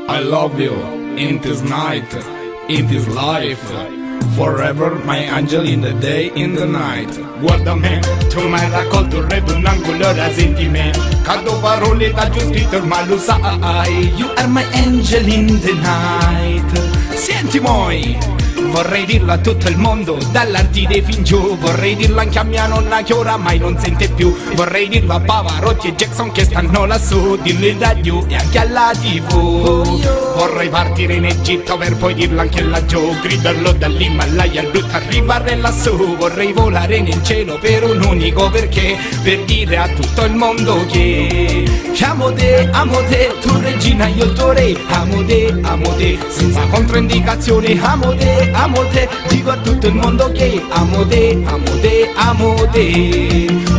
I love you in this night, in this life. Forever my angel in the day, in the night. Guarda me, tu mi hai raccolto il re d'un angolo, ora senti me. Cado parole da giù scritto, ormai lo sai. You are my angel in the night. Senti moi, vorrei dirlo a tutto il mondo, dall'Artide fin giù. Vorrei dirlo anche a mia nonna che oramai non sente più. Vorrei dirlo a Pavarotti e Jackson che stanno lassù. Dirlo in radio e anche alla TV. Vorrei partire in Egitto per poi dirlo anche laggiù. Gridarlo dall'Himalaya al brutto arrivare lassù. Vorrei volare nel cielo per un unico perché, per dire a tutto il mondo che amo te, tu regina io il tuo re. Amo te, senza controindicazione. Amo te, dico a tutto il mondo che amo te.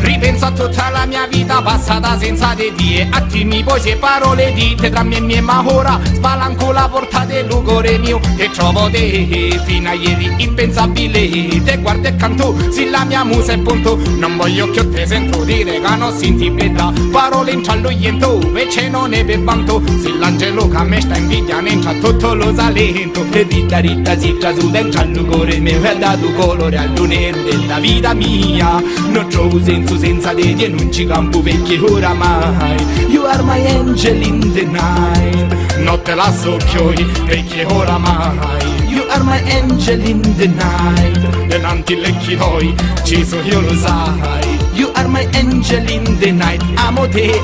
Ripenso a tutta la mia vita passata senza te die. Attimi poesie e parole dite tra me e mie, ma ora spalanco la porta del cuore mio e trovo te fino a ieri impensabile. Te guardo e canto, sì la mia musa è punto. Non voglio che te sento dire che non senti pietà. Parole in ciallo iento, invece non è per vanto. Se l'angelo che a me sta invidia ne c'ha tutto lo salento. E ritta si trasuda in ciallo cuore mio e ha dato colore al nero della vita mia. Non trovo senso senza te e non ci campo perché oramai you are my angel in the night. Non te la so più perché oramai you are my angel in the night. Denanti lecchi noi, ci so io lo sai. You are my angel in the night. Amo te,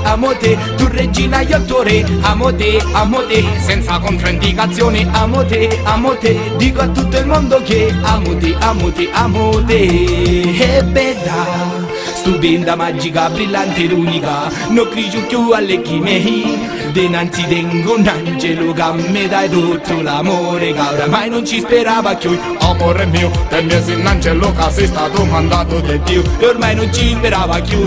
tu regina io il tuo re. Amo te, senza controindicazione. Amo te, dico a tutto il mondo che amo te. È bella, stupenda, magica, brillante ed unica. Non grigio più alle chimei. Denanzi tengo un angelo che mi dai tutto l'amore che oramai non ci sperava più. Amore mio, te mi sei un angelo che sei stato mandato da Dio e ormai non ci sperava più.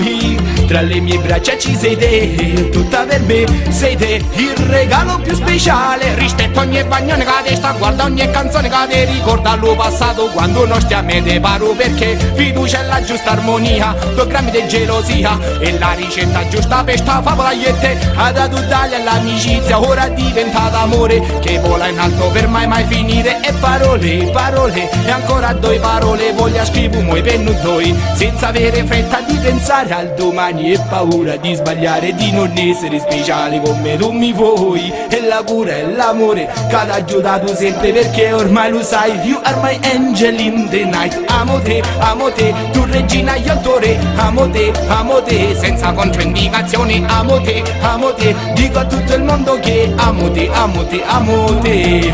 Tra le mie braccia ci sei te, tutta per me sei te, il regalo più speciale. Rispetto a ogni bagnone che te sta, guarda ogni canzone che te ricorda lo passato. Quando non stiamo e te paro perché fiducia è la giusta armonia. 2 grammi di gelosia e la ricetta giusta per sta favola io e te. Ad adultare l'amicizia ora è diventata amore che vola in alto per mai finire. E parole e ancora 2 parole voglio scrivere per noi due, senza avere fretta di pensare al domani e paura di sbagliare, di non essere speciale come tu mi vuoi. E la cura e l'amore che ti ha aiutato sempre perché ormai lo sai. You are my angel in the night. Amo te, tu regina io il tuo re. Amo te, senza controindicazioni. Amo te, dico a tutto il mondo che amo te.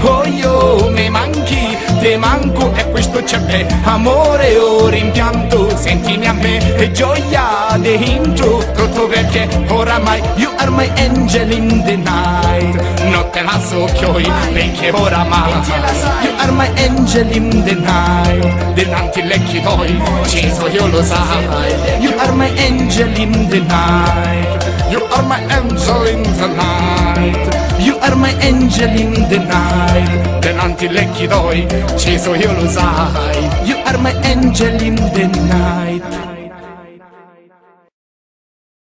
Oh io mi manchi, te manco e questo c'è me. Amore o rimpianto, sentimi a me e gioia dentro. Tutto perché oramai you are my angel in the night. Non te la so più perché oramai you are my angel in the night. Denanti lecchi tuoi, ci so io lo sai. You are my angel in the night. You are my angel in the night. You are my angel in the night. Denanti lecchi tuoi, ci so io lo sai. You are my angel in the night.